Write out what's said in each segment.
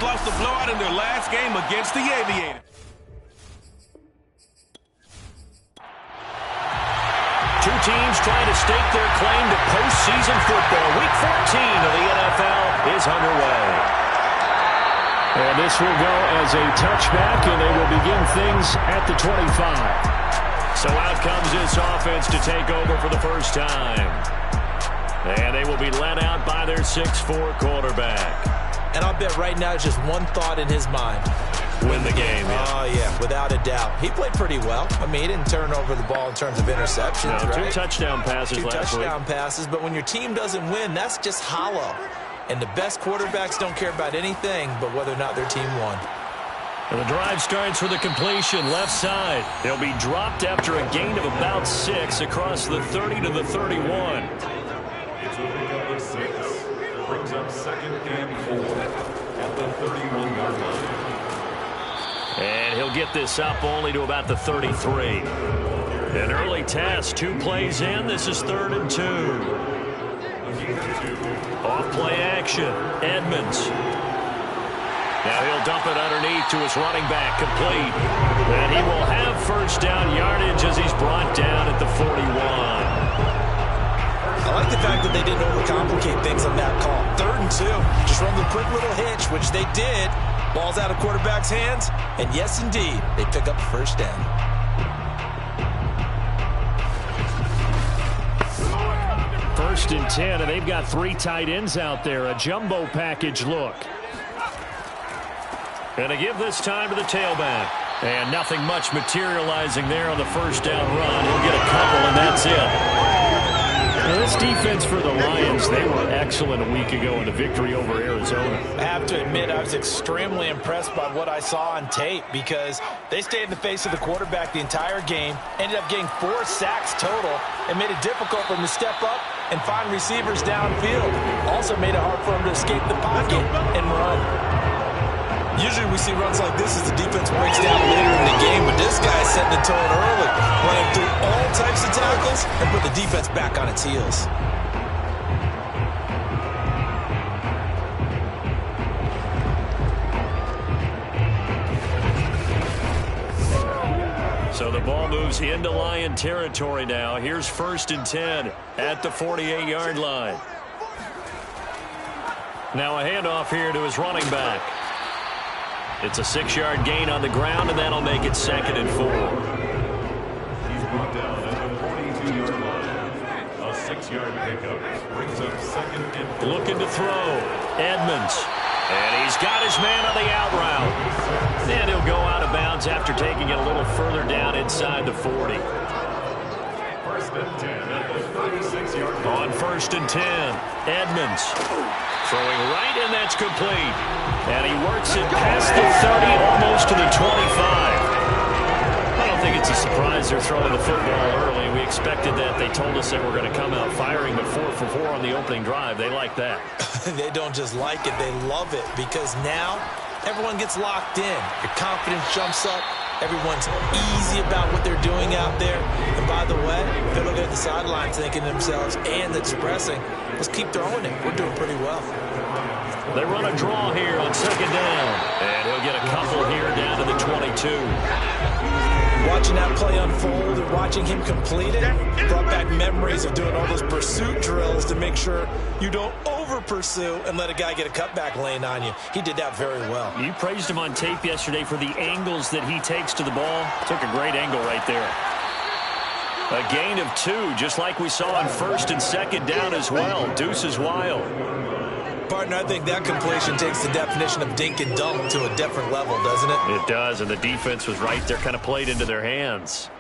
lost a blowout in their last game against the Aviators. Two teams trying to stake their claim to postseason football. Week 14 of the NFL is underway. And this will go as a touchback, and they will begin things at the 25. So out comes this offense to take over for the first time. And they will be led out by their 6'4" quarterback. And I'll bet right now it's just one thought in his mind. Win the game. Yeah. Oh, yeah, without a doubt. He played pretty well. I mean, he didn't turn over the ball in terms of interceptions, no, right? Two touchdown passes last week. Two touchdown passes, but when your team doesn't win, that's just hollow. And the best quarterbacks don't care about anything but whether or not their team won. And the drive starts with a completion left side. They'll be dropped after a gain of about 6 across the 30 to the 31. It's a pickup of 6. Brings up 2nd and 4 at the 31-yard line. And he'll get this up only to about the 33. An early test, 2 plays in. This is 3rd and 2. Off play action, Edmonds. Now he'll dump it underneath to his running back, complete. And he will have first down yardage as he's brought down at the 41. I like the fact that they didn't overcomplicate things on that call. 3rd and 2. Just run the quick little hitch, which they did. Ball's out of quarterback's hands. And yes, indeed, they pick up first down. First and 10, and they've got 3 tight ends out there. A jumbo package look. And to give this time to the tailback. And nothing much materializing there on the first down run. He'll get a couple, and that's it. Now, this defense for the Lions, they were excellent a week ago in the victory over Arizona. I have to admit, I was extremely impressed by what I saw on tape because they stayed in the face of the quarterback the entire game, ended up getting 4 sacks total, and made it difficult for him to step up and find receivers downfield. Also made it hard for him to escape the pocket and run. Usually we see runs like this as the defense breaks down later in the game, but this guy is setting the tone early, running through all types of tackles and put the defense back on its heels. So the ball moves into Lion territory now. Here's 1st and 10 at the 48-yard line. Now a handoff here to his running back. It's a 6-yard gain on the ground, and that'll make it 2nd and 4. He's brought down at the 42-yard line. A 6-yard pickup brings up 2nd and 4. Looking to throw. Edmonds. And he's got his man on the out route. And he'll go out of bounds after taking it a little further down inside the 40. 1st and 10 at the 36-yard line. On 1st and 10, Edmonds. Throwing right, and that's complete. And he works it past the 30, almost to the 25. I don't think it's a surprise they're throwing the football early. We expected that. They told us they were going to come out firing the 4 for 4 on the opening drive. They like that. They don't just like it, they love it, because now everyone gets locked in. Your confidence jumps up. Everyone's easy about what they're doing out there. And by the way, they're looking at the sidelines thinking to themselves and expressing, let's keep throwing it. We're doing pretty well. They run a draw here on 2nd down. And he'll get a couple here down to the 22. Watching that play unfold and watching him complete it brought back memories of doing all those pursuit drills to make sure you don't over-pursue and let a guy get a cutback lane on you. He did that very well. You praised him on tape yesterday for the angles that he takes to the ball. Took a great angle right there. A gain of 2, just like we saw on 1st and 2nd down as well. Deuce is wild. Partner, I think that completion takes the definition of dink and dunk to a different level, doesn't it? It does, and the defense was right there, kind of played into their hands.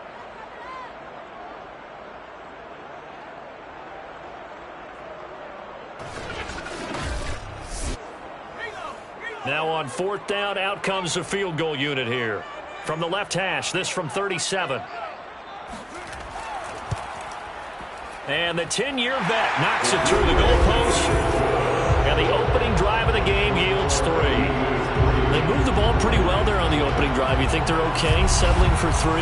Now on 4th down, out comes the field goal unit here. From the left hash, this from 37. And the 10-year vet knocks it through the goalpost. And the opening drive of the game yields 3. The moved the ball pretty well there on the opening drive. You think they're okay settling for 3?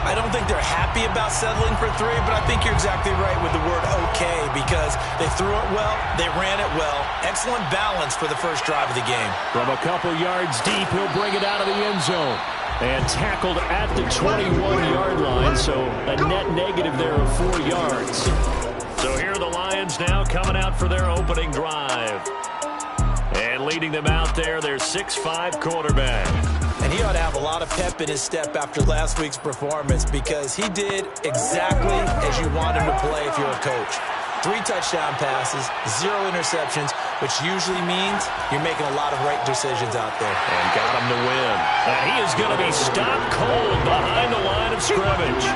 I don't think they're happy about settling for 3, but I think you're exactly right with the word okay because they threw it well, they ran it well. Excellent balance for the first drive of the game. From a couple yards deep, he'll bring it out of the end zone. And tackled at the 21-yard line, so a net negative there of 4 yards. So here are the Lions now coming out for their opening drive. And leading them out there, their 6'5" quarterback. And he ought to have a lot of pep in his step after last week's performance because he did exactly as you want him to play if you're a coach. 3 touchdown passes, 0 interceptions, which usually means you're making a lot of right decisions out there. And got him to win. He is going to be stopped cold behind the line of scrimmage.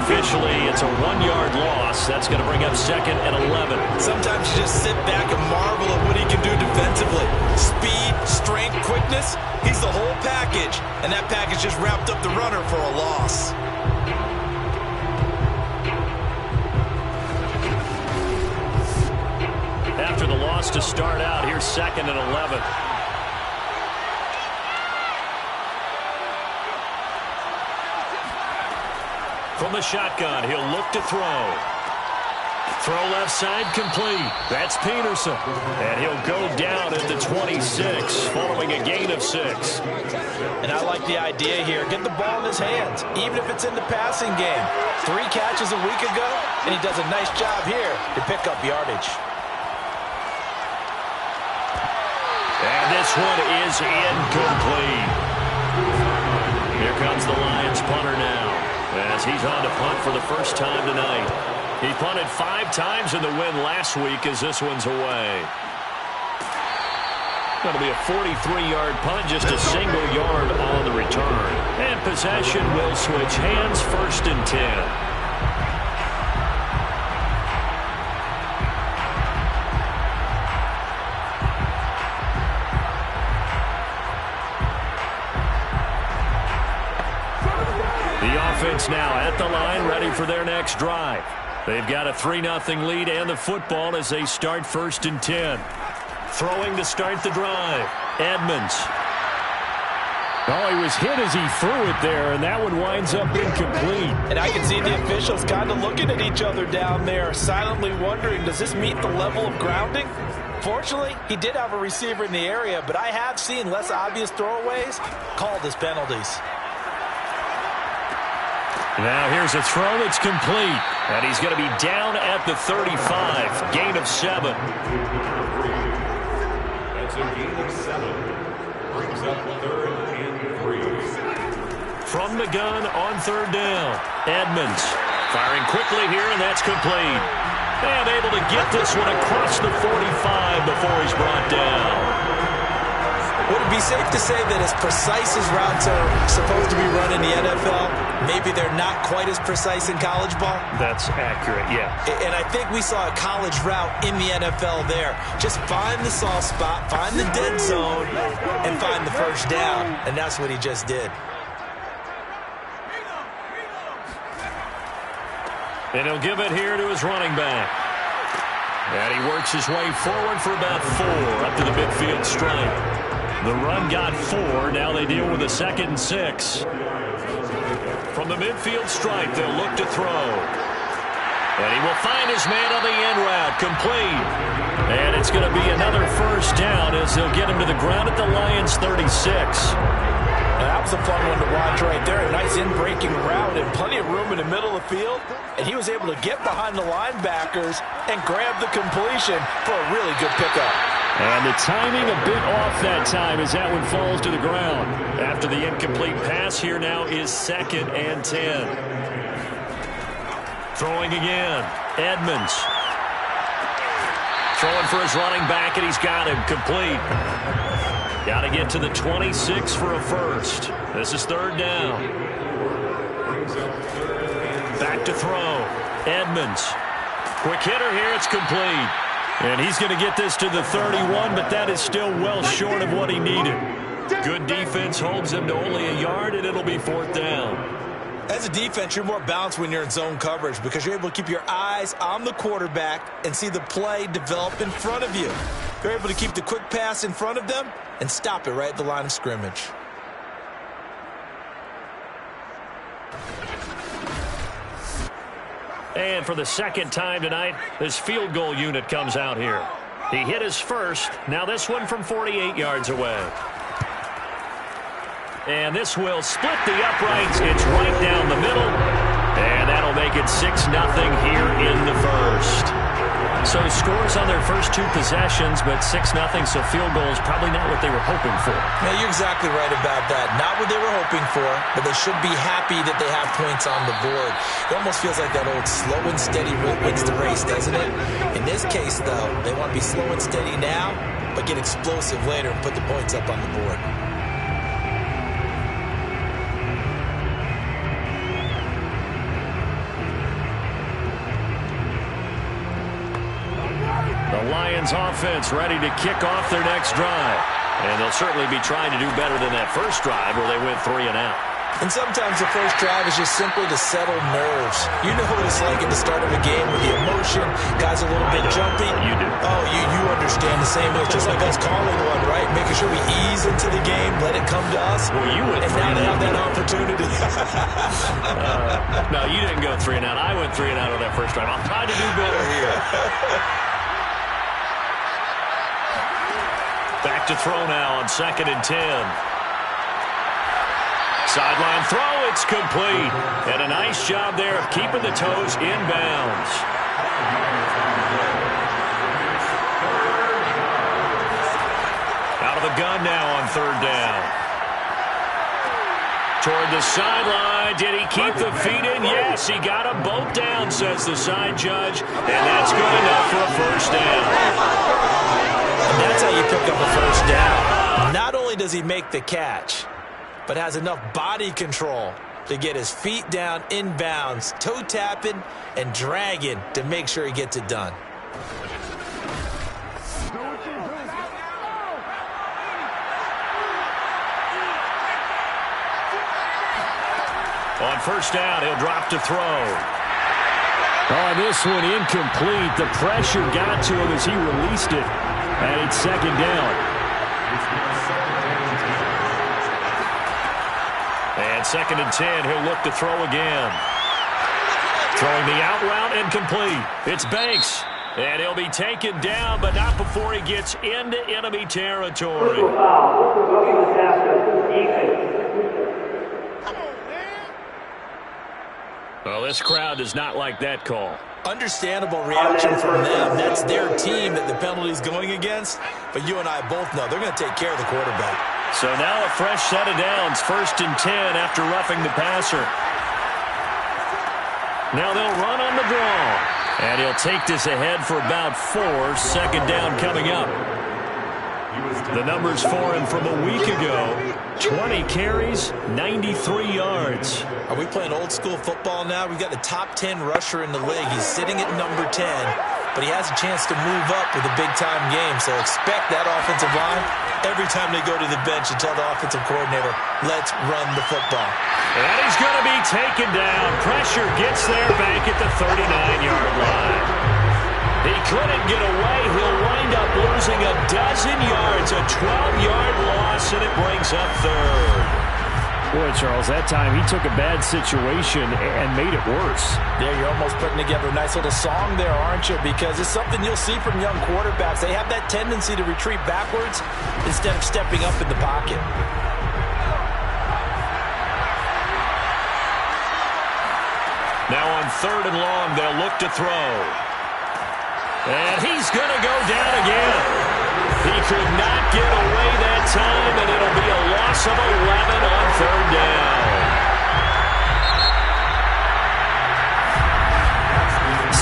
Officially, it's a 1-yard loss. That's going to bring up 2nd and 11. Sometimes you just sit back and marvel at what he can do defensively. Speed, strength, quickness, he's the whole package. And that package just wrapped up the runner for a loss. After the loss to start out, here's 2nd and 11. From the shotgun, he'll look to throw. Throw left side complete. That's Peterson. And he'll go down at the 26, following a gain of 6. And I like the idea here. Get the ball in his hands, even if it's in the passing game. 3 catches a week ago, and he does a nice job here to pick up yardage. And this one is incomplete. Here comes the Lions punter now, as he's on to punt for the first time tonight. He punted 5 times in the win last week as this one's away. Going to be a 43-yard punt, just a single yard on the return. And possession will switch hands, 1st and 10. Offense now at the line, ready for their next drive. They've got a 3-0 lead and the football as they start 1st and 10. Throwing to start the drive. Edmonds. Oh, he was hit as he threw it there, and that one winds up incomplete. And I can see the officials kind of looking at each other down there, silently wondering, does this meet the level of grounding? Fortunately, he did have a receiver in the area, but I have seen less obvious throwaways called as penalties. Now here's a throw that's complete. And he's going to be down at the 35. Gain of 7. That's a gain of 7. Brings up 3rd and 3. From the gun on 3rd down. Edmonds firing quickly here, and that's complete. And able to get this one across the 45 before he's brought down. Would it be safe to say that as precise as routes are supposed to be run in the NFL, maybe they're not quite as precise in college ball? That's accurate, yeah. And I think we saw a college route in the NFL there. Just find the soft spot, find the dead zone, and find the 1st down. And that's what he just did. And he'll give it here to his running back. And he works his way forward for about 4 up to the midfield stripe. The run got 4. Now they deal with a 2nd and 6. From the midfield stripe, they'll look to throw. And he will find his man on the end route, complete. And it's going to be another 1st down as they'll get him to the ground at the Lions' 36. Now, that was a fun one to watch right there. A nice in-breaking route and plenty of room in the middle of the field. And he was able to get behind the linebackers and grab the completion for a really good pickup. And the timing a bit off that time as that one falls to the ground. After the incomplete pass, here now is 2nd and 10. Throwing again. Edmonds. Throwing for his running back, and he's got him complete. Got to get to the 26 for a 1st. This is 3rd down. Back to throw. Edmonds. Quick hitter here. It's complete. And he's going to get this to the 31, but that is still well short of what he needed. Good defense holds him to only a yard, and it'll be 4th down. As a defense, you're more balanced when you're in zone coverage because you're able to keep your eyes on the quarterback and see the play develop in front of you. You're able to keep the quick pass in front of them and stop it right at the line of scrimmage. And for the second time tonight, this field goal unit comes out here. He hit his first. Now this one from 48 yards away. And this will split the uprights. It's right down the middle. And that'll make it 6-0 here in the first. So scores on their first two possessions, but 6-0, so field goal is probably not what they were hoping for. Yeah, you're exactly right about that. Not what they were hoping for, but they should be happy that they have points on the board. It almost feels like that old slow and steady wins the race, doesn't it? In this case, though, they want to be slow and steady now, but get explosive later and put the points up on the board. The Lions offense ready to kick off their next drive. And they'll certainly be trying to do better than that first drive where they went 3 and out. And sometimes the first drive is just simply to settle nerves. You know what it's like at the start of a game with the emotion. Guys a little bit jumpy. You do. Oh, you understand the same way. Just like us calling one, right? Making sure we ease into the game, let it come to us. Well, you went and 3 now and they out. have that opportunity. No, you didn't go 3 and out. I went 3 and out on that first drive. I'll try to do better here. Back to throw now on 2nd and 10. Sideline throw, it's complete. And a nice job there of keeping the toes inbounds. Out of the gun now on 3rd down. Toward the sideline. Did he keep the feet in? Yes, he got them both down, says the side judge. And that's good enough for a first down. And that's how you pick up a first down. Not only does he make the catch, but has enough body control to get his feet down inbounds, toe tapping and dragging to make sure he gets it done. On first down, he'll drop to throw. Oh, this one incomplete. The pressure got to him as he released it. And it's 2nd down. And 2nd and 10, he'll look to throw again. Throwing the out route and complete. It's Banks. And he'll be taken down, but not before he gets into enemy territory. Well, this crowd does not like that call. Understandable reaction from them. That's their team that the penalty's going against. But you and I both know they're going to take care of the quarterback. So now a fresh set of downs. 1st and 10 after roughing the passer. Now they'll run on the draw. And he'll take this ahead for about 4. 2nd down coming up. The numbers for him from a week ago. 20 carries, 93 yards. Are we playing old school football now? We've got the top 10 rusher in the league. He's sitting at number 10, but he has a chance to move up with a big-time game. So expect that offensive line every time they go to the bench and tell the offensive coordinator, let's run the football. And he's going to be taken down. Pressure gets there back at the 39-yard line. He couldn't get away. He'll wind up losing a dozen yards, a 12-yard loss, and it brings up 3rd. Boy, Charles, that time he took a bad situation and made it worse. Yeah, you're almost putting together a nice little song there, aren't you? Because it's something you'll see from young quarterbacks. They have that tendency to retreat backwards instead of stepping up in the pocket. Now on 3rd and long, they'll look to throw. And he's going to go down again. He could not get away that time, and it'll be a loss of 11 on 3rd down.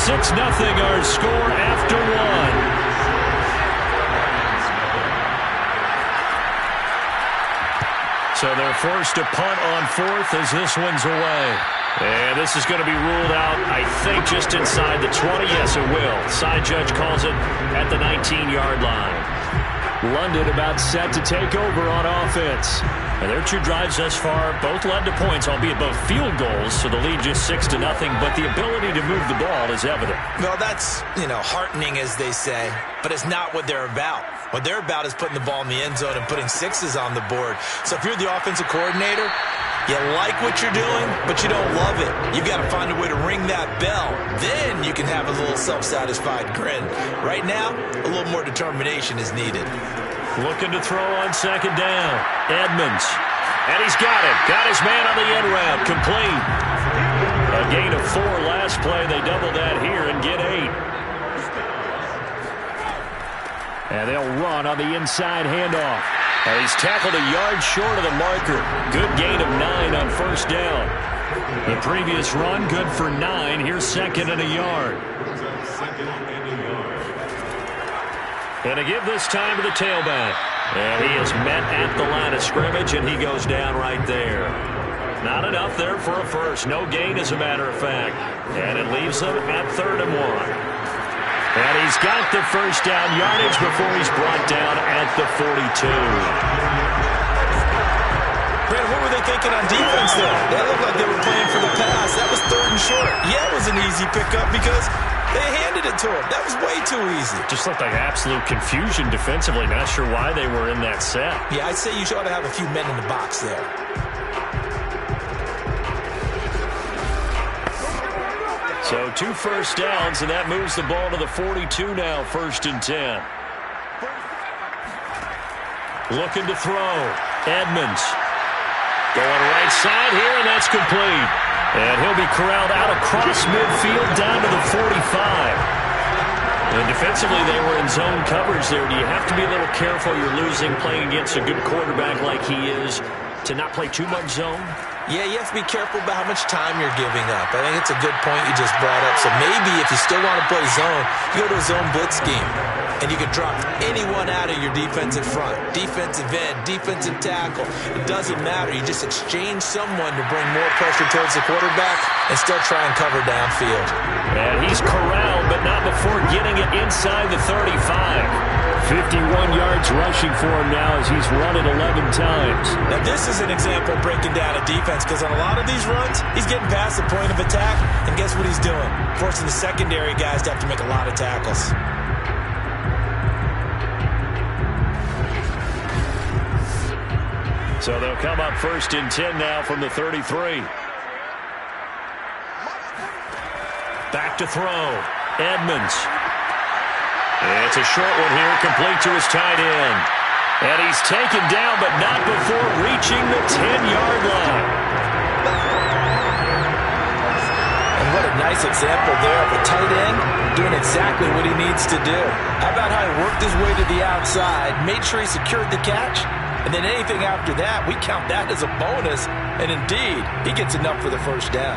6-0 our score after 1. So they're forced to punt on 4th as this one's away. And this is going to be ruled out, I think, just inside the 20. Yes, it will. Side judge calls it at the 19-yard line. London about set to take over on offense. And their two drives thus far both led to points, albeit both field goals, so the lead just 6-0, but the ability to move the ball is evident. Well, that's, heartening, as they say, but it's not what they're about. What they're about is putting the ball in the end zone and putting sixes on the board. So if you're the offensive coordinator, you like what you're doing, but you don't love it. You've got to find a way to ring that bell. Then you can have a little self-satisfied grin. Right now, a little more determination is needed. Looking to throw on second down. Edmonds. And he's got it. Got his man on the end route. Complete. A gain of 4 last play. They double that here and get 8. And they'll run on the inside handoff. And he's tackled a yard short of the marker. Good gain of 9 on first down. The previous run, good for 9. Here's second and a yard. And to give this time to the tailback. And he is met at the line of scrimmage, and he goes down right there. Not enough there for a first. No gain, as a matter of fact. And it leaves them at 3rd and 1. And he's got the first down yardage before he's brought down at the 42. Brad, what were they thinking on defense there? They looked like they were playing for the pass. That was 3rd and short. Yeah, it was an easy pickup because they handed it to him. That was way too easy. Just looked like absolute confusion defensively. Not sure why they were in that set. Yeah, I'd say you ought to have a few men in the box there. So 2 first downs, and that moves the ball to the 42 now, 1st and 10. Looking to throw. Edmonds. Going right side here, and that's complete. And he'll be corralled out across midfield down to the 45. And defensively, they were in zone coverage there. Do you have to be a little careful? You're losing playing against a good quarterback like he is to not play too much zone? Yeah, you have to be careful about how much time you're giving up. I think it's a good point you just brought up. So maybe if you still want to play zone, you go to a zone blitz scheme. And you can drop anyone out of your defensive front. Defensive end, defensive tackle. It doesn't matter. You just exchange someone to bring more pressure towards the quarterback and still try and cover downfield. And he's corralled, but not before getting it inside the 35. 51 yards rushing for him now as he's run it 11 times. Now this is an example of breaking down a defense because on a lot of these runs, he's getting past the point of attack, and guess what he's doing? Forcing the secondary guys to have to make a lot of tackles. So they'll come up 1st and 10 now from the 33. Back to throw. Edmonds. It's a short one here, complete to his tight end. And he's taken down, but not before reaching the 10-yard line. And what a nice example there of a tight end doing exactly what he needs to do. How about how he worked his way to the outside, made sure he secured the catch, and then anything after that, we count that as a bonus. And indeed, he gets enough for the first down.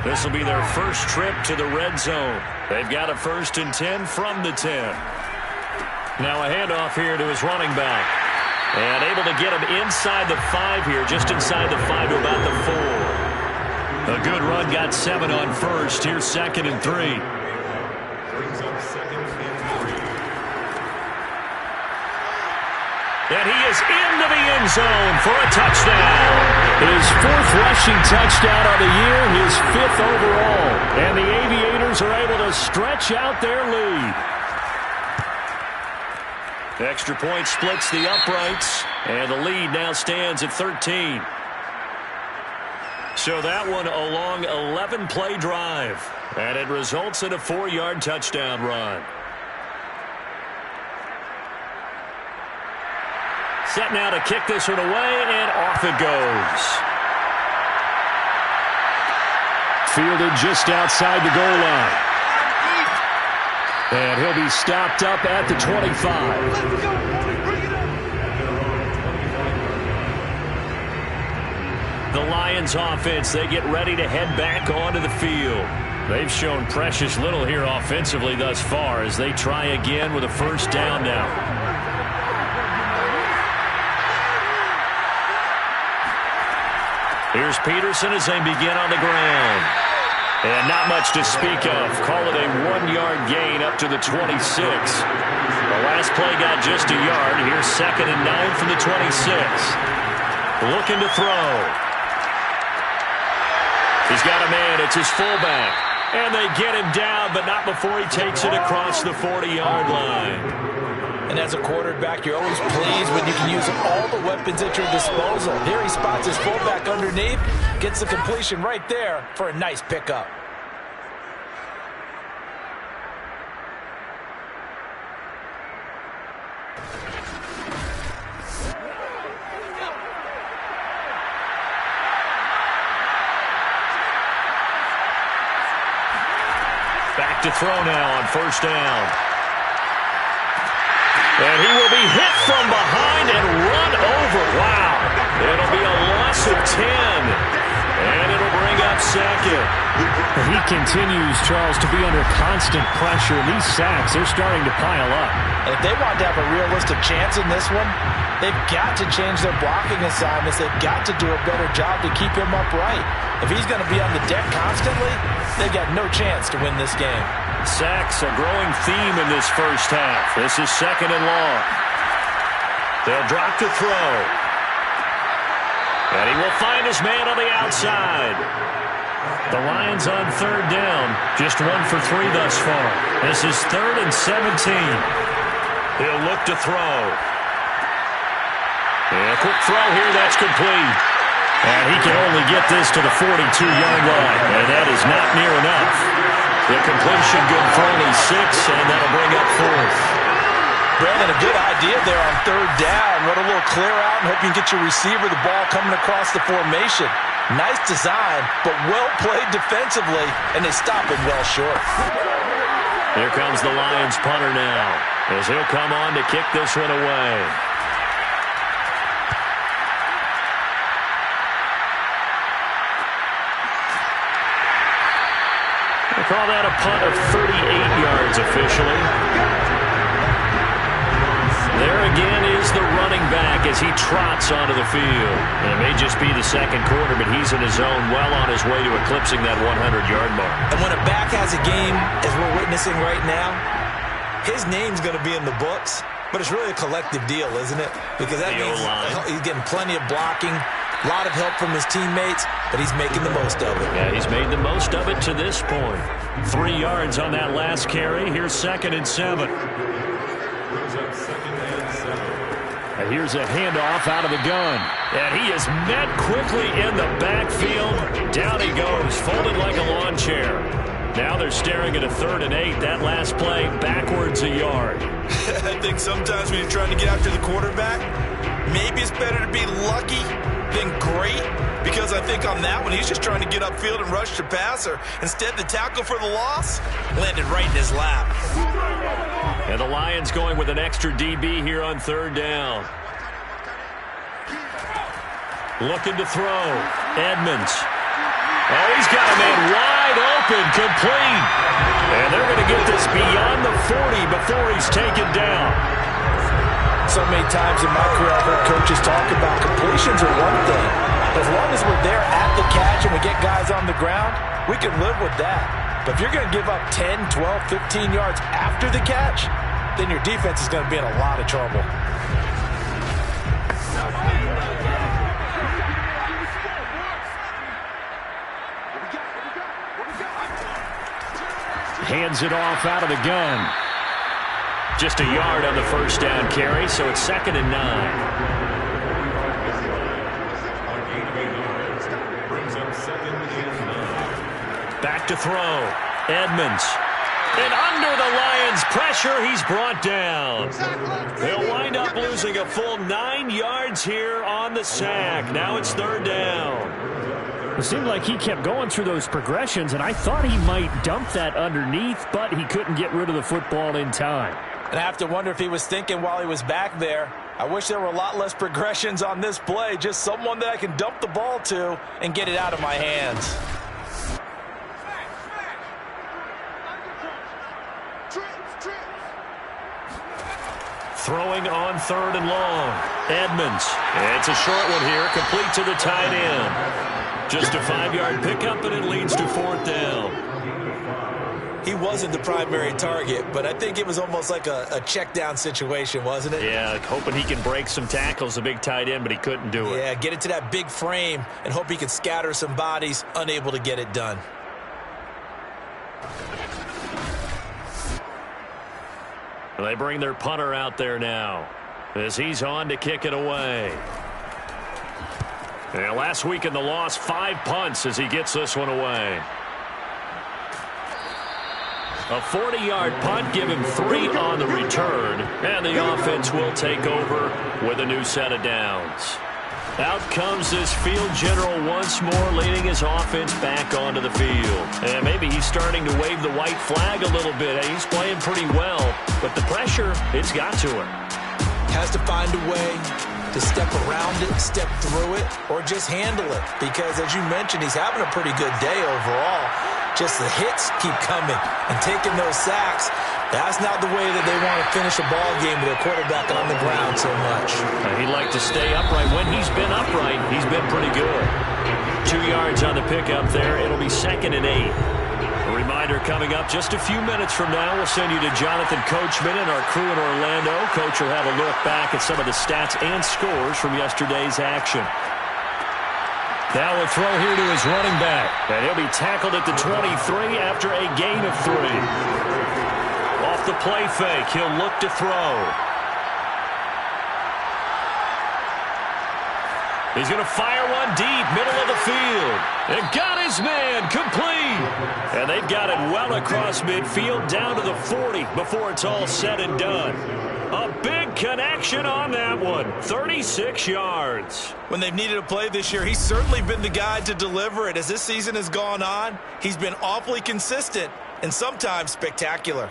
This will be their first trip to the red zone. They've got a 1st and 10 from the 10. Now a handoff here to his running back. And able to get him inside the 5 here, just inside the 5 to about the 4. A good run, got 7 on first. Here's 2nd and 3. Brings up 2nd and 3. And he is into the end zone for a touchdown. His 4th rushing touchdown of the year, his 5th overall. And the Aviators are able to stretch out their lead. Extra point splits the uprights, and the lead now stands at 13. So that one a long 11-play drive, and it results in a 4-yard touchdown run. Set now to kick this one away, and off it goes. Fielded just outside the goal line. And he'll be stopped up at the 25. The Lions offense, they get ready to head back onto the field. They've shown precious little here offensively thus far as they try again with a first down now. Here's Peterson as they begin on the ground. And not much to speak of. Call it a 1-yard gain up to the 26. The last play got just a yard. Here's 2nd and 9 from the 26. Looking to throw. He's got a man. It's his fullback. And they get him down, but not before he takes it across the 40-yard line. And as a quarterback, you're always pleased when you can use all the weapons at your disposal. Here he spots his fullback underneath, gets the completion right there for a nice pickup. Back to throw now on 1st down. And he will be hit from behind and run over. Wow. It'll be a loss of 10. And it'll bring up 2nd. He continues, Charles, to be under constant pressure. And these sacks, they're starting to pile up. And if they want to have a realistic chance in this one, they've got to change their blocking assignments. They've got to do a better job to keep him upright. If he's going to be on the deck constantly, they've got no chance to win this game. Sacks, a growing theme in this first half. This is 2nd and long. They'll drop to throw. And he will find his man on the outside. The Lions on 3rd down. Just 1 for 3 thus far. This is 3rd and 17. He'll look to throw. And a quick throw here. That's complete. And he can only get this to the 42-yard line. And that is not near enough. The completion good for only 6, and that'll bring up 4th. Brandon, a good idea there on 3rd down. Run a little clear out and hope you can get your receiver the ball coming across the formation. Nice design, but well played defensively, and they stop him well short. Here comes the Lions punter now, as he'll come on to kick this one away. We'll call that a punt of 38 yards officially. There again is the running back as he trots onto the field. And it may just be the 2nd quarter, but he's in his zone, well on his way to eclipsing that 100-yard mark. And when a back has a game, as we're witnessing right now, his name's going to be in the books, but it's really a collective deal, isn't it? Because that means he's getting plenty of blocking, a lot of help from his teammates, but he's making the most of it. Yeah, he's made the most of it to this point. 3 yards on that last carry. Here's 2nd and 7. And here's a handoff out of the gun. And he is met quickly in the backfield. Down he goes, folded like a lawn chair. Now they're staring at a 3rd and 8. That last play, backwards a yard. I think sometimes when you're trying to get after the quarterback, maybe it's better to be lucky than great. Because I think on that one, he's just trying to get upfield and rush the passer. Instead, the tackle for the loss landed right in his lap. And the Lions going with an extra DB here on 3rd down. Looking to throw. Edmonds. Oh, he's got a man wide open, complete. And they're going to get this beyond the 40 before he's taken down. So many times in my career, I've heard coaches talk about completions are one thing. As long as we're there at the catch and we get guys on the ground, we can live with that. But if you're going to give up 10, 12, 15 yards after the catch, then your defense is going to be in a lot of trouble. Hands it off out of the gun. Just a yard on the 1st down carry, so it's 2nd and 9. Back to throw. Edmonds. And under the Lions' pressure, he's brought down. They'll wind up losing a full 9 yards here on the sack. Now it's 3rd down. It seemed like he kept going through those progressions, and I thought he might dump that underneath, but he couldn't get rid of the football in time. And I have to wonder if he was thinking while he was back there, I wish there were a lot less progressions on this play, just someone that I can dump the ball to and get it out of my hands. Throwing on 3rd and long. Edmonds. It's a short one here, complete to the tight end. Just a 5-yard pickup, and it leads to 4th down. He wasn't the primary target, but I think it was almost like a check down situation, wasn't it? Yeah, hoping he can break some tackles, a big tight end, but he couldn't do it. Yeah, get into that big frame and hope he can scatter some bodies, unable to get it done. They bring their punter out there now as he's on to kick it away. And last week in the loss, 5 punts as he gets this one away. A 40-yard punt, give him 3 on the return, and the offense will take over with a new set of downs. Out comes this field general once more, leading his offense back onto the field. And maybe he's starting to wave the white flag a little bit. He's playing pretty well, but the pressure, it's got to him. Has to find a way to step around it, step through it, or just handle it. Because, as you mentioned, he's having a pretty good day overall. Just the hits keep coming and taking those sacks. That's not the way that they want to finish a ball game with their quarterback on the ground so much. He'd like to stay upright. When he's been upright, he's been pretty good. 2 yards on the pickup there. It'll be 2nd and 8. A reminder coming up just a few minutes from now. We'll send you to Jonathan Coachman and our crew in Orlando. Coach will have a look back at some of the stats and scores from yesterday's action. Now a throw here to his running back. And he'll be tackled at the 23 after a gain of 3. Off the play fake, he'll look to throw. He's going to fire one deep, middle of the field. And got his man, complete. And they've got it well across midfield, down to the 40 before it's all said and done. A big connection on that one, 36 yards. When they've needed a play this year, he's certainly been the guy to deliver it. As this season has gone on, he's been awfully consistent and sometimes spectacular.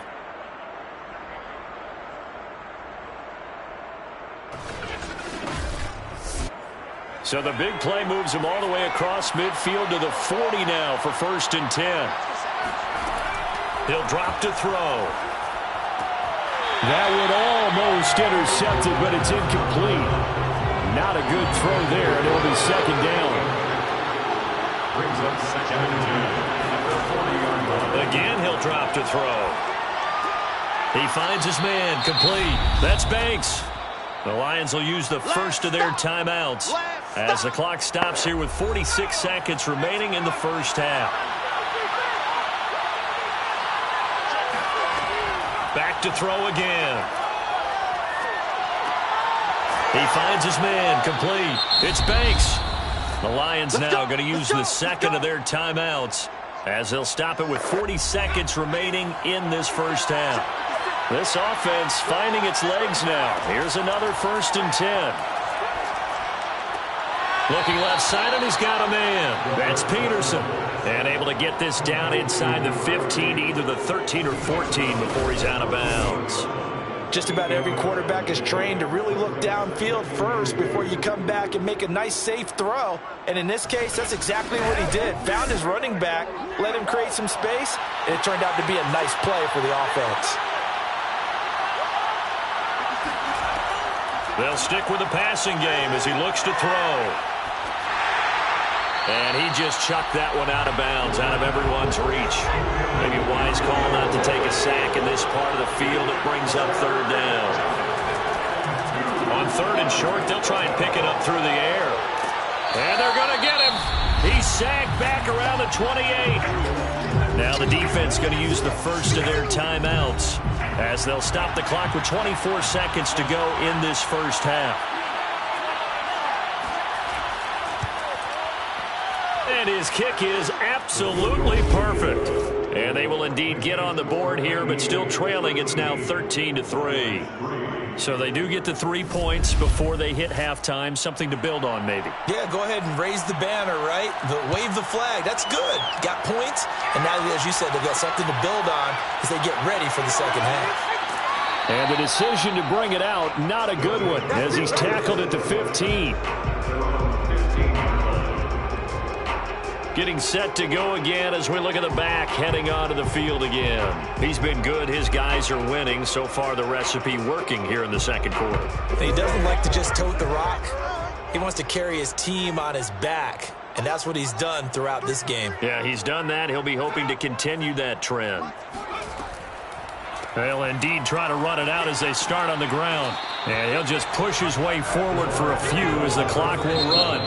So the big play moves him all the way across midfield to the 40 now for 1st and 10. He'll drop to throw. That one almost intercepted, but it's incomplete. Not a good throw there, and it'll be 2nd down. Brings up 2nd and 10 at the 40-yard line. Again, he'll drop to throw. He finds his man, complete. That's Banks. The Lions will use the first of their timeouts as the clock stops here with 46 seconds remaining in the first half. Back to throw again. He finds his man, complete. It's Banks. The Lions now going to use the second of their timeouts as they'll stop it with 40 seconds remaining in this first half. This offense finding its legs now. Here's another 1st and 10. Looking left side, and he's got a man. That's Peterson. And able to get this down inside the 15, either the 13 or 14 before he's out of bounds. Just about every quarterback is trained to really look downfield first before you come back and make a nice, safe throw. And in this case, that's exactly what he did. Found his running back, let him create some space, and it turned out to be a nice play for the offense. They'll stick with the passing game as he looks to throw. And he just chucked that one out of bounds, out of everyone's reach. Maybe a wise call not to take a sack in this part of the field. It brings up 3rd down. On 3rd and short, they'll try and pick it up through the air. And they're going to get him. He's sagged back around the 28. Now the defense going to use the first of their timeouts as they'll stop the clock with 24 seconds to go in this first half. And his kick is absolutely perfect. And they will indeed get on the board here, but still trailing. It's now 13-3. So they do get the 3 points before they hit halftime. Something to build on, maybe. Yeah, go ahead and raise the banner, right? But wave the flag. That's good. Got points. And now, as you said, they've got something to build on as they get ready for the second half. And the decision to bring it out, not a good one, as he's tackled at the 15. Getting set to go again as we look at the back, heading onto the field again. He's been good. His guys are winning. So far, the recipe working here in the second quarter. He doesn't like to just tote the rock. He wants to carry his team on his back. and that's what he's done throughout this game. Yeah, he's done that. He'll be hoping to continue that trend. They'll indeed try to run it out as they start on the ground. And he'll just push his way forward for a few as the clock will run.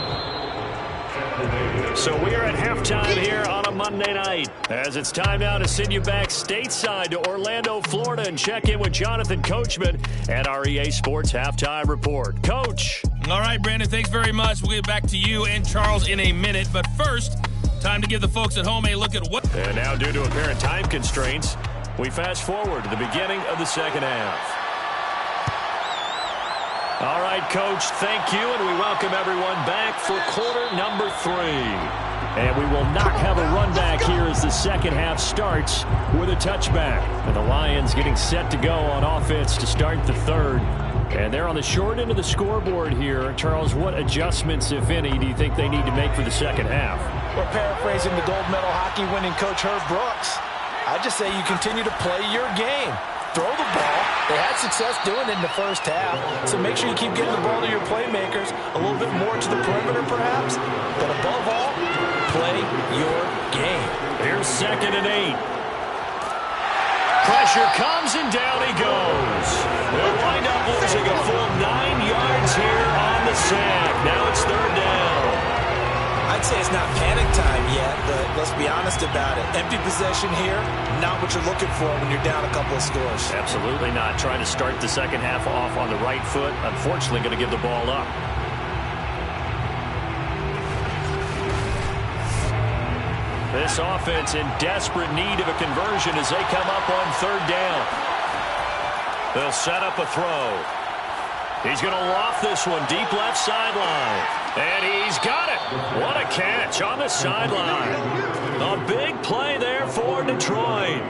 So we're at halftime here on a Monday night, as it's time now to send you back stateside to Orlando, Florida, and check in with Jonathan Coachman at our EA Sports Halftime Report. Coach. All right, Brandon, thanks very much. We'll get back to you and Charles in a minute. But first, time to give the folks at home a look at what... And now, due to apparent time constraints, we fast forward to the beginning of the second half. All right, Coach, thank you, and we welcome everyone back for quarter number 3. And we will not have a run back here as the second half starts with a touchback. And the Lions getting set to go on offense to start the third. And they're on the short end of the scoreboard here. Charles, what adjustments, if any, do you think they need to make for the second half? We're paraphrasing the gold medal hockey winning coach Herb Brooks. I just say you continue to play your game. Throw the ball. They had success doing it in the first half, so make sure you keep getting the ball to your playmakers, a little bit more to the perimeter perhaps, but above all, play your game. Here's 2nd and 8. Pressure comes and down he goes. They'll wind up losing a full 9 yards here on the sack. Now it's 3rd down. I'd say it's not panic time yet, but let's be honest about it. Empty possession here, not what you're looking for when you're down a couple of scores. Absolutely not. Trying to start the second half off on the right foot. Unfortunately, going to give the ball up. This offense in desperate need of a conversion as they come up on 3rd down. They'll set up a throw. He's going to loft this one deep left sideline. And he's got it. What a catch on the sideline. A big play there for Detroit.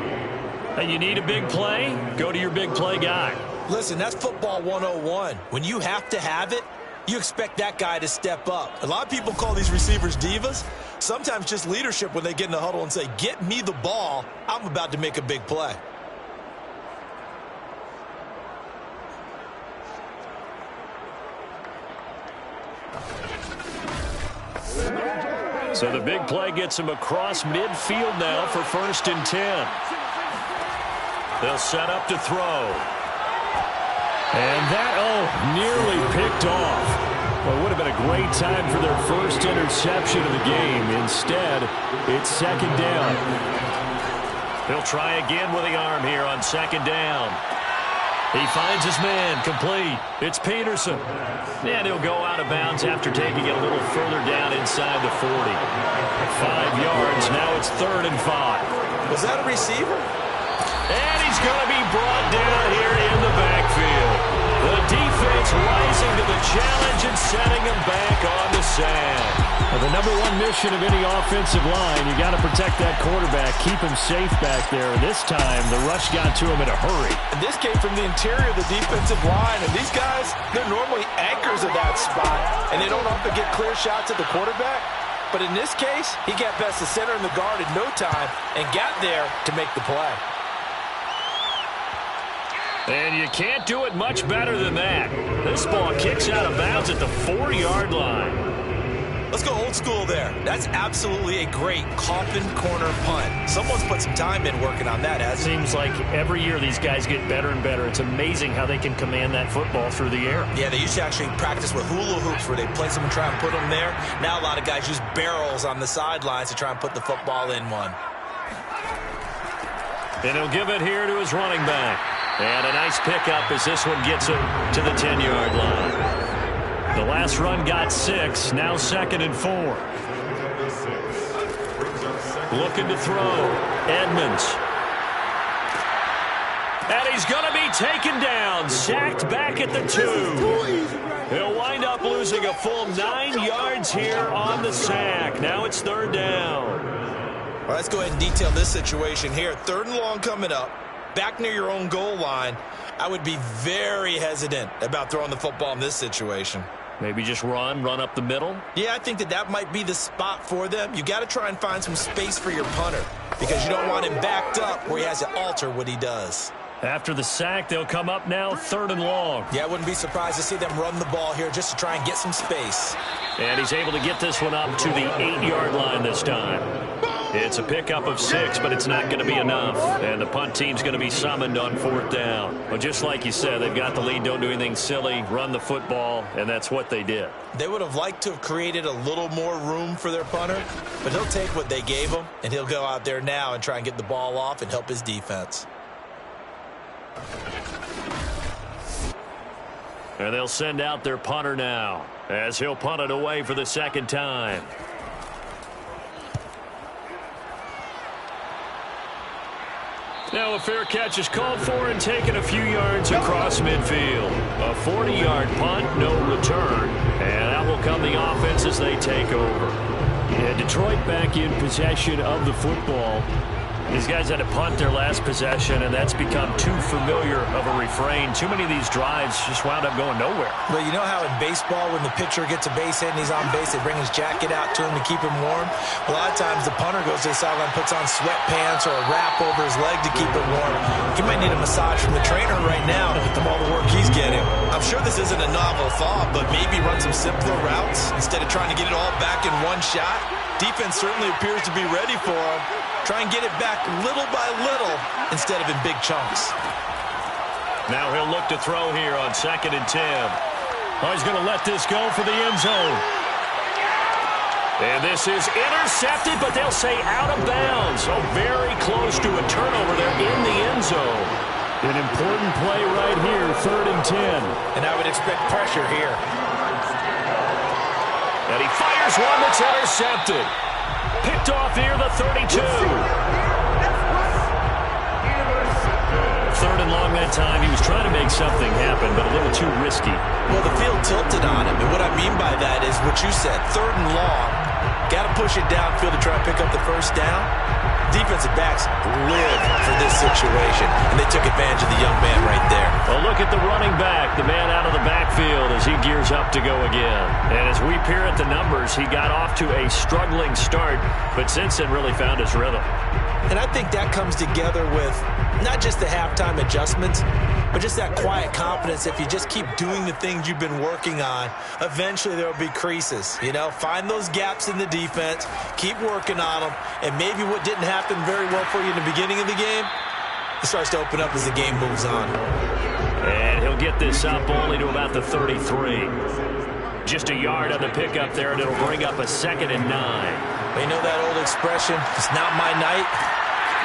Hey, you need a big play? Go to your big play guy. Listen, that's football 101. When you have to have it, you expect that guy to step up. A lot of people call these receivers divas. Sometimes just leadership when they get in the huddle and say, get me the ball. I'm about to make a big play. So the big play gets him across midfield now for 1st and 10. They'll set up to throw. And that, nearly picked off. Well, it would have been a great time for their first interception of the game. Instead, it's 2nd down. He'll try again with the arm here on 2nd down. He finds his man, complete. It's Peterson. And he'll go out of bounds after taking it a little further down inside the 40. 5 yards, now it's 3rd and 5. Was that a receiver? And he's going to be brought down here in the backfield. The defense rising to the challenge and setting him back on the sack. Well, the number one mission of any offensive line, you got to protect that quarterback, keep him safe back there. This time, the rush got to him in a hurry. And this came from the interior of the defensive line. And these guys, they're normally anchors of that spot, and they don't often get clear shots at the quarterback. But in this case, he got past the center and the guard in no time and got there to make the play. And you can't do it much better than that. This ball kicks out of bounds at the 4-yard line. Let's go old school there. That's absolutely a great coffin corner punt. Someone's put some time in working on that, hasn't it? Seems like every year these guys get better and better. It's amazing how they can command that football through the air. Yeah, they used to actually practice with hula hoops where they place them and try and put them there. Now a lot of guys use barrels on the sidelines to try and put the football in one. And he'll give it here to his running back. And a nice pickup as this one gets him to the 10-yard line. The last run got 6, now 2nd and 4. Looking to throw. Edmonds. And he's going to be taken down, sacked back at the 2. He'll wind up losing a full 9 yards here on the sack. Now it's 3rd down. Well, let's go ahead and detail this situation here. 3rd and long coming up. Back near your own goal line. I would be very hesitant about throwing the football in this situation. Maybe just run up the middle? Yeah, I think that might be the spot for them. You got to try and find some space for your punter because you don't want him backed up where he has to alter what he does. After the sack, they'll come up now 3rd and long. Yeah, I wouldn't be surprised to see them run the ball here just to try and get some space. And he's able to get this one up to the 8-yard line this time. It's a pickup of 6, but it's not going to be enough. And the punt team's going to be summoned on 4th down. Well, just like you said, they've got the lead, don't do anything silly, run the football, and that's what they did. They would have liked to have created a little more room for their punter, but he'll take what they gave him, and he'll go out there now and try and get the ball off and help his defense. And they'll send out their punter now as he'll punt it away for the 2nd time. Now a fair catch is called for and taken a few yards across midfield. A 40-yard punt, no return. And out will come the offense as they take over. Yeah, Detroit back in possession of the football. These guys had to punt their last possession, and that's become too familiar of a refrain. Too many of these drives just wound up going nowhere. Well, you know how in baseball when the pitcher gets a base hit and he's on base, they bring his jacket out to him to keep him warm? A lot of times the punter goes to the sideline, puts on sweatpants or a wrap over his leg to keep it warm. He might need a massage from the trainer right now from all the work he's getting. I'm sure this isn't a novel thought, but maybe run some simpler routes instead of trying to get it all back in one shot. Defense certainly appears to be ready for him. Try and get it back little by little instead of in big chunks. Now he'll look to throw here on 2nd and 10. Oh, he's going to let this go for the end zone. And this is intercepted, but they'll say out of bounds. So very close to a turnover there in the end zone. An important play right here, 3rd and 10. And I would expect pressure here. And he fires one that's intercepted. Picked off near the 32. 3rd and long that time. He was trying to make something happen, but a little too risky. Well, the field tilted on him, and what I mean by that is what you said, 3rd and long. Got to push it downfield to try and pick up the 1st down. Defensive backs live for this situation, and they took advantage of the young man right there. Well, look at the running back, the man out of the backfield as he gears up to go again. And as we peer at the numbers, he got off to a struggling start, but since then really found his rhythm. And I think that comes together with not just the halftime adjustments, but just that quiet confidence. If you just keep doing the things you've been working on, eventually there will be creases. You know, find those gaps in the defense, keep working on them, and maybe what didn't happen very well for you in the beginning of the game, it starts to open up as the game moves on. And he'll get this up only to about the 33. Just a yard on the pickup there, and it'll bring up a 2nd and 9. You know that old expression, it's not my night?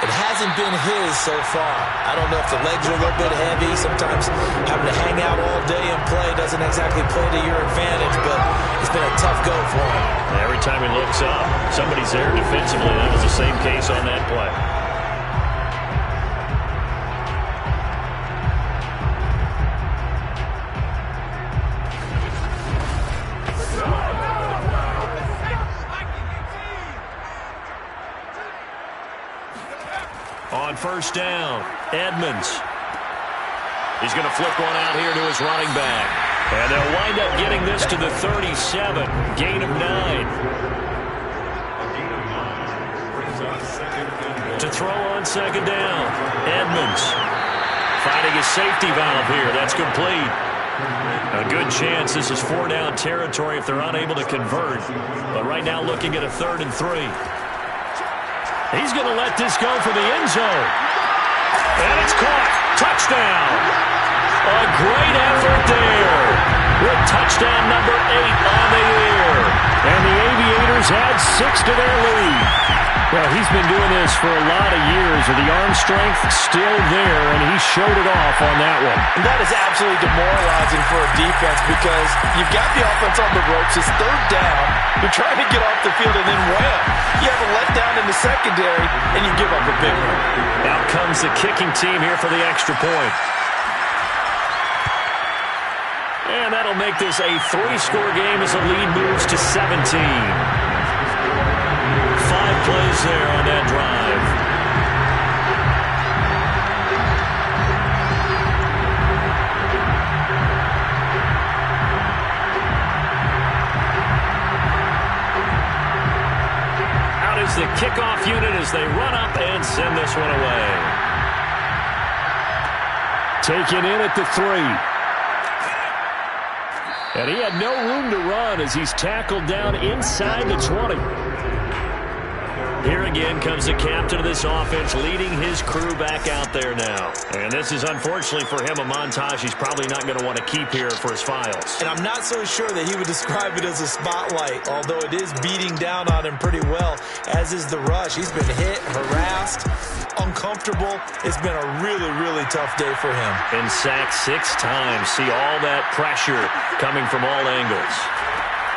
It hasn't been his so far. I don't know if the legs are a little bit heavy. Sometimes having to hang out all day and play doesn't exactly play to your advantage, but it's been a tough go for him. Every time he looks up, somebody's there defensively. That was the same case on that play. On 1st down, Edmonds. He's going to flip one out here to his running back. And they'll wind up getting this to the 37. Gain of 9. To throw on 2nd down, Edmonds. Finding his safety valve here. That's complete. A good chance this is 4-down territory if they're unable to convert. But right now looking at a 3rd and 3. He's going to let this go for the end zone. And it's caught. Touchdown. A great effort there. With touchdown number 8 on the year. And the Aviators add 6 to their lead. Well, he's been doing this for a lot of years, with the arm strength still there, and he showed it off on that one. And that is absolutely demoralizing for a defense because you've got the offense on the ropes. It's 3rd down. You're trying to get off the field, and then wham, you have a letdown in the secondary, and you give up a big one. Out comes the kicking team here for the extra point. And that'll make this a 3-score game as the lead moves to 17. 5 plays there on that drive. Out is the kickoff unit as they run up and send this one away. Taken in at the 3. And he had no room to run as he's tackled down inside the 20. Here again comes the captain of this offense, leading his crew back out there now. And this is, unfortunately for him, a montage he's probably not going to want to keep here for his files. And I'm not so sure that he would describe it as a spotlight, although it is beating down on him pretty well, as is the rush. He's been hit, harassed, uncomfortable. It's been a really, really tough day for him. Been sacked 6 times. See all that pressure coming from all angles.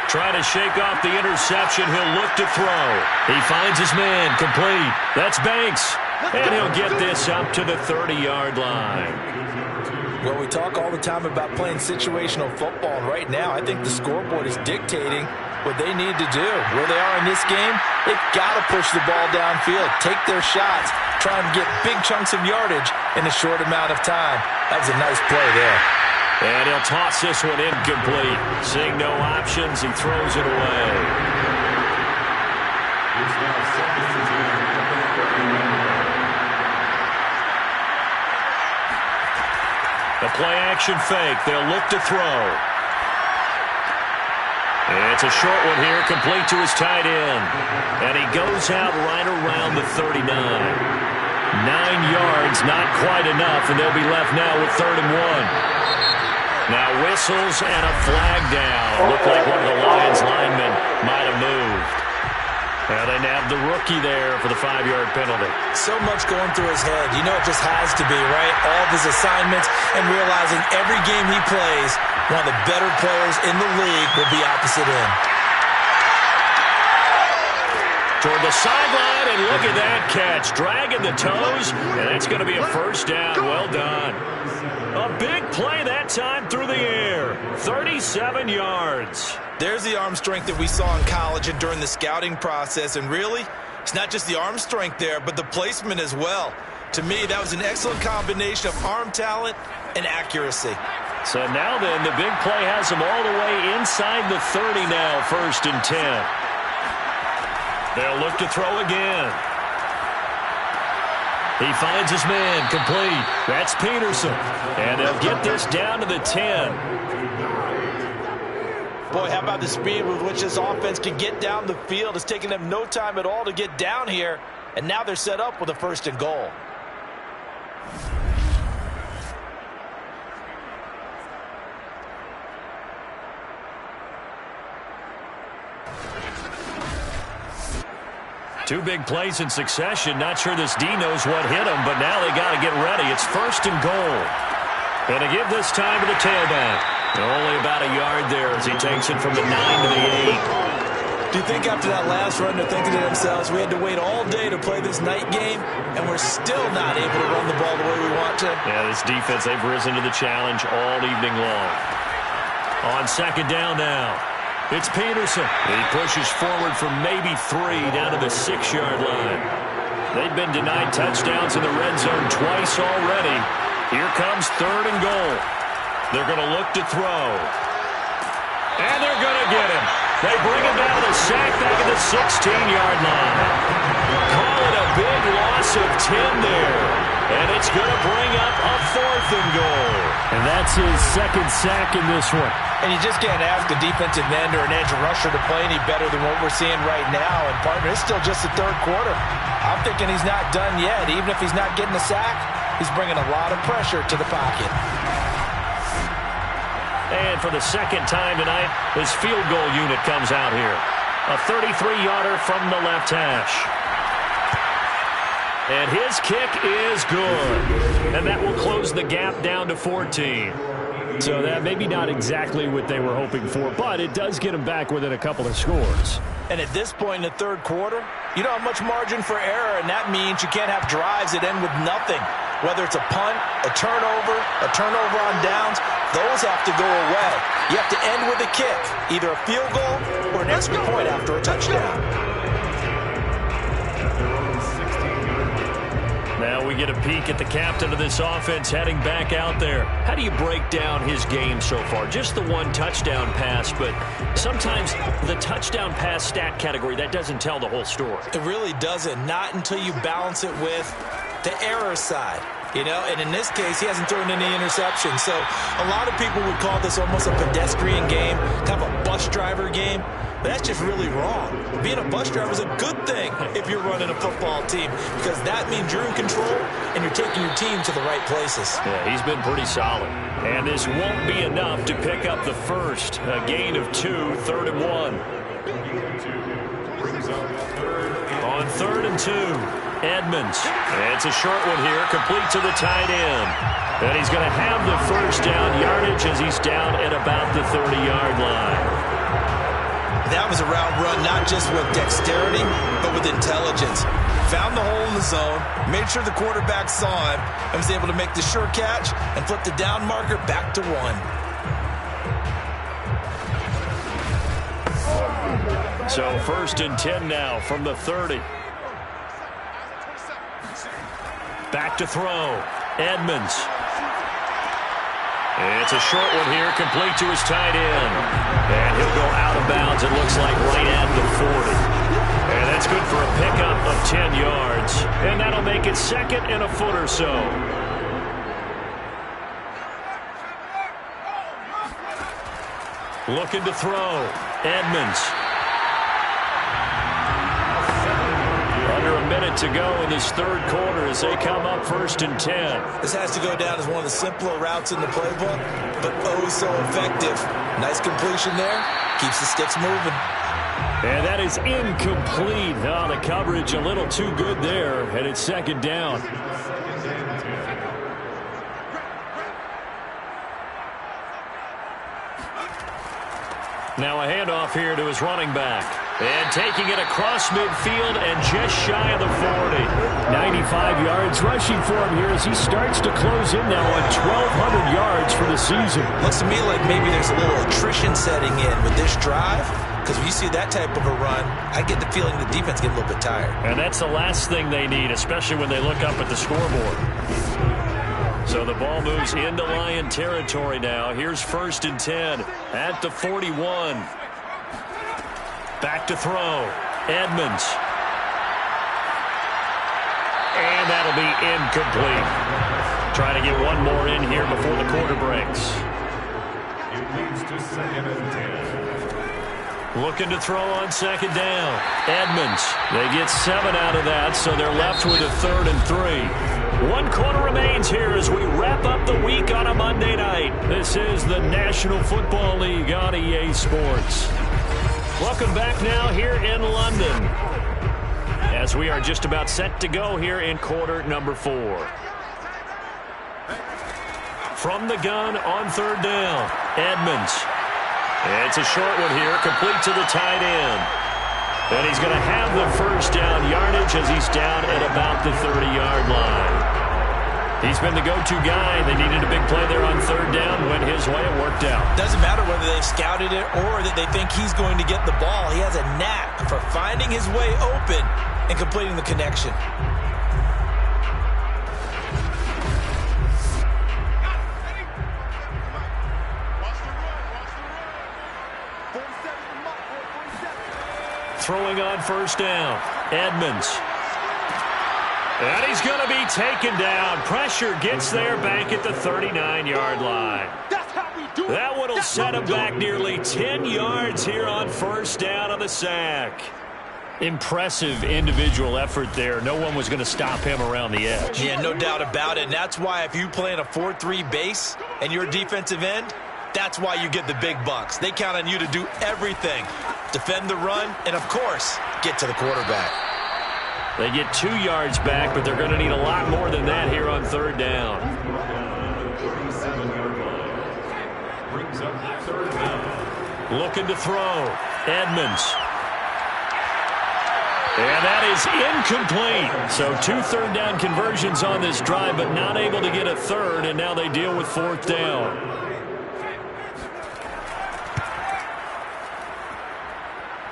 Trying to shake off the interception. He'll look to throw. He finds his man. Complete. That's Banks. And he'll get this up to the 30-yard line. Well, we talk all the time about playing situational football, and right now I think the scoreboard is dictating what they need to do. Where they are in this game, they've got to push the ball downfield, take their shots, try and get big chunks of yardage in a short amount of time. That was a nice play there. And he'll toss this one incomplete. Seeing no options, he throws it away. The play-action fake. They'll look to throw. It's a short one here, complete to his tight end. And he goes out right around the 39. 9 yards, not quite enough, and they'll be left now with 3rd and 1. Now whistles and a flag down. Looked like one of the Lions linemen might have moved. Now they nabbed the rookie there for the 5-yard penalty. So much going through his head. You know it just has to be, right? All of his assignments and realizing every game he plays, one of the better players in the league will be opposite him. Toward the sideline, and look at that catch. Dragging the toes, and that's going to be a 1st down. Well done. A big play that time through the air. 37 yards. There's the arm strength that we saw in college and during the scouting process. And really, it's not just the arm strength there, but the placement as well. To me, that was an excellent combination of arm talent and accuracy. So now then, the big play has him all the way inside the 30 now, 1st and 10. They'll look to throw again. He finds his man, complete. That's Peterson. And they'll get this down to the 10. Boy, how about the speed with which this offense can get down the field? It's taken them no time at all to get down here. And now they're set up with a 1st and goal. Two big plays in succession. Not sure this D knows what hit him, but now they got to get ready. It's 1st and goal. And to give this time to the tailback. Only about a yard there as he takes it from the 9 to the 8. Do you think after that last run they're thinking to themselves, we had to wait all day to play this night game, and we're still not able to run the ball the way we want to? Yeah, this defense, they've risen to the challenge all evening long. On 2nd down now. It's Peterson. He pushes forward for maybe 3 down to the 6-yard line. They've been denied touchdowns in the red zone twice already. Here comes 3rd and goal. They're going to look to throw. And they're going to get him. They bring him down to the sack back at the 16-yard line. Call it a big loss of 10 there. And it's going to bring up a 4th and goal. And that's his 2nd sack in this one. And you just can't ask a defensive end or an edge rusher to play any better than what we're seeing right now. And, partner, it's still just the 3rd quarter. I'm thinking he's not done yet. Even if he's not getting a sack, he's bringing a lot of pressure to the pocket. And for the 2nd time tonight, his field goal unit comes out here. A 33-yarder from the left hash. And his kick is good. And that will close the gap down to 14. So that maybe not exactly what they were hoping for, but it does get them back within a couple of scores. And at this point in the 3rd quarter, you don't have much margin for error, and that means you can't have drives that end with nothing. Whether it's a punt, a turnover on downs, those have to go away. You have to end with a kick, either a field goal or an extra point after a touchdown. Now we get a peek at the captain of this offense heading back out there. How do you break down his game so far? Just the 1 touchdown pass, but sometimes the touchdown pass stat category, that doesn't tell the whole story. It really doesn't, not until you balance it with the error side. You know, and in this case, he hasn't thrown any interceptions. So a lot of people would call this almost a pedestrian game, kind of a bus driver game. But that's just really wrong. Being a bus driver is a good thing if you're running a football team, because that means you're in control and you're taking your team to the right places. Yeah, he's been pretty solid. And this won't be enough to pick up the first. A gain of 2, 3rd and 1. On 3rd and 2, Edmonds. It's a short one here, complete to the tight end. And he's going to have the first down yardage as he's down at about the 30-yard line. That was a route run not just with dexterity, but with intelligence. Found the hole in the zone, made sure the quarterback saw him, and was able to make the sure catch and flip the down marker back to 1. So 1st and 10 now from the 30. Back to throw. Edmonds. It's a short one here, complete to his tight end. And he'll go out of bounds, it looks like, right at the 40. And that's good for a pickup of 10 yards. And that'll make it 2nd and a foot or so. Looking to throw. Edmonds. Under a minute to go in this 3rd quarter as they come up 1st and 10. This has to go down as one of the simpler routes in the playbook, but oh so effective. Nice completion there. Keeps the sticks moving. And that is incomplete. Oh, the coverage a little too good there, and it's 2nd down. Now a handoff here to his running back. And taking it across midfield and just shy of the 40. 95 yards rushing for him here as he starts to close in now on 1,200 yards for the season. Looks to me like maybe there's a little attrition setting in with this drive, because when you see that type of a run, I get the feeling the defense gets a little bit tired. And that's the last thing they need, especially when they look up at the scoreboard. So the ball moves into Lion territory now. Here's 1st and 10 at the 41. Back to throw. Edmonds. And that'll be incomplete. Trying to get one more in here before the quarter breaks. It leads to 2nd and 10. Looking to throw on 2nd down. Edmonds. They get 7 out of that, so they're left with a 3rd and 3. 1 quarter remains here as we wrap up the week on a Monday night. This is the National Football League on EA Sports. Welcome back now here in London as we are just about set to go here in quarter number 4. From the gun on 3rd down, Edmonds. It's a short one here, complete to the tight end. And he's going to have the first down yardage as he's down at about the 30-yard line. He's been the go-to guy. They needed a big play there on 3rd down. Went his way. It worked out. Doesn't matter whether they scouted it or that they think he's going to get the ball. He has a knack for finding his way open and completing the connection. Throwing on 1st down. Edmonds. And he's going to be taken down. Pressure gets there back at the 39-yard line. That one will set him back nearly 10 yards here on 1st down on the sack. Impressive individual effort there. No one was going to stop him around the edge. Yeah, no doubt about it. And that's why if you play in a 4-3 base and you're a defensive end, that's why you get the big bucks. They count on you to do everything. Defend the run and, of course, get to the quarterback. They get 2 yards back, but they're going to need a lot more than that here on 3rd down. Brings up 3rd down. Looking to throw. Edmonds. And that is incomplete. So 2 3rd down conversions on this drive, but not able to get a 3rd, and now they deal with 4th down.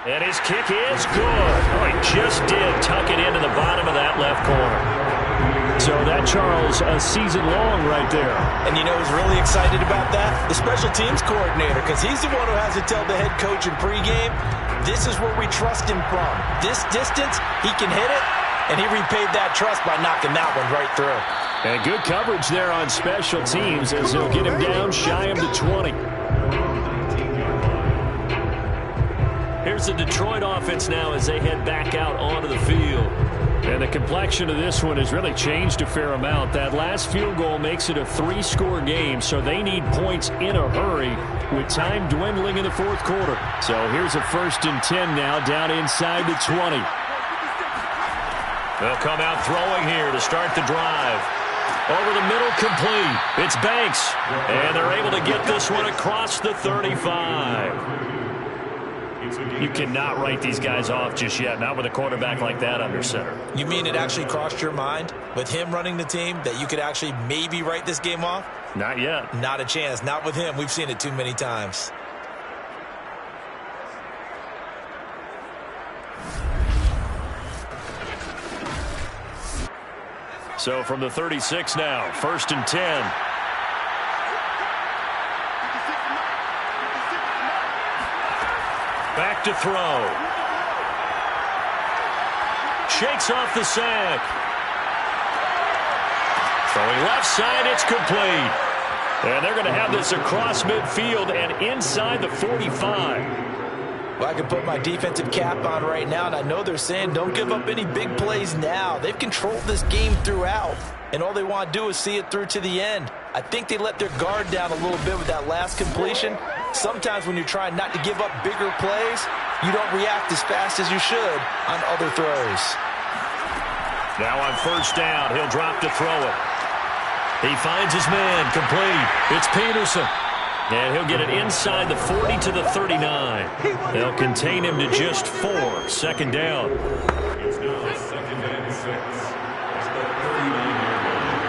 And his kick is good. Oh, he just did tuck it into the bottom of that left corner. So that, Charles, a season long right there. And you know who's really excited about that? The special teams coordinator, because he's the one who has to tell the head coach in pregame, this is where we trust him from. This distance, he can hit it, and he repaid that trust by knocking that one right through. And good coverage there on special teams as they'll get him down shy of the 20. Here's the Detroit offense now as they head back out onto the field. And the complexion of this one has really changed a fair amount. That last field goal makes it a 3-score game, so they need points in a hurry with time dwindling in the fourth quarter. So here's a 1st and 10 now down inside the 20. They'll come out throwing here to start the drive. Over the middle, complete. It's Banks. And they're able to get this one across the 35. You cannot write these guys off just yet, not with a quarterback like that under center. You mean it actually crossed your mind with him running the team that you could actually maybe write this game off? Not yet. Not a chance. Not with him. We've seen it too many times. So from the 36 now, 1st and 10. Back to throw. Shakes off the sack. Throwing left side, it's complete. And they're going to have this across midfield and inside the 45. Well, I can put my defensive cap on right now, and I know they're saying don't give up any big plays now. They've controlled this game throughout, and all they want to do is see it through to the end. I think they let their guard down a little bit with that last completion. Sometimes when you're trying not to give up bigger plays, you don't react as fast as you should on other throws. Now on 1st down, he'll drop to throw it. He finds his man, complete. It's Peterson. And he'll get it inside the 40 to the 39. They'll contain him to just 4. 2nd down. It's now 2nd and 6. That's the 39-yard line.